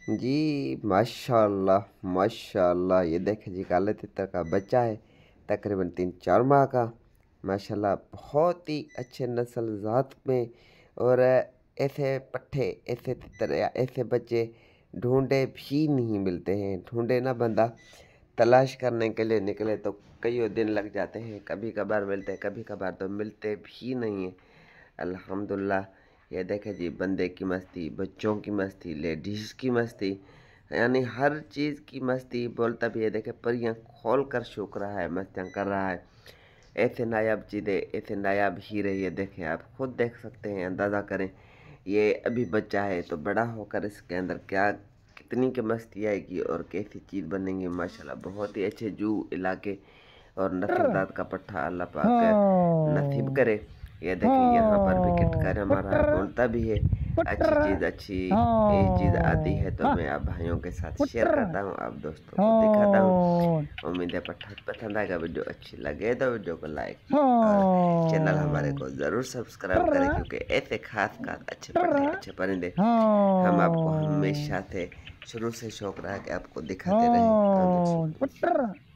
जी माशाल्लाह माशाल्लाह, ये देखें जी काले तितर का बच्चा है, तकरीबन 3-4 माह का। माशाल्लाह बहुत ही अच्छे नस्ल ज़ात में। और ऐसे पट्ठे, ऐसे तितर या ऐसे बच्चे ढूंढे भी नहीं मिलते हैं। ढूंढे ना बंदा, तलाश करने के लिए निकले तो कई दिन लग जाते हैं। कभी कभार मिलते हैं, कभी कभार तो मिलते भी नहीं हैं। अल्हम्दुलिल्लाह, ये देखे जी बंदे की मस्ती, बच्चों की मस्ती, लेडीज़ की मस्ती, यानी हर चीज़ की मस्ती। बोलता भी है, देखे परियां खोल कर सूख रहा है, मस्तियाँ कर रहा है। ऐसे नायाब चीज़ें, ऐसे नायाब हीरे, ये देखें, आप खुद देख सकते हैं, अंदाज़ा करें। ये अभी बच्चा है तो बड़ा होकर इसके अंदर क्या कितनी की मस्ती आएगी और कैसी चीज़ बनेंगी। माशाल्लाह बहुत ही अच्छे जू इलाके और नस्लदार का पट्ठा अल्लाह पाक नसीब करे। ये देखें यहाँ पर भी किटकारा मारा है, बोलता भी है। अच्छी चीज़, अच्छी ये चीज़ आती है तो मैं आप भाइयों के साथ शेयर करता हूँ, आप दोस्तों को दिखाता हूँ। उम्मीद है पट्ठा पसंद आएगा। वीडियो अच्छी लगे तो वीडियो को लाइक और चैनल हमारे को ज़रूर सब्सक्राइब करें, क्योंकि ऐसे खास अच्छे पट्टे, अच्छे परिंदे हम आपको हमेशा से शुरू से शौक रहा है कि आपको दिखाते रहें।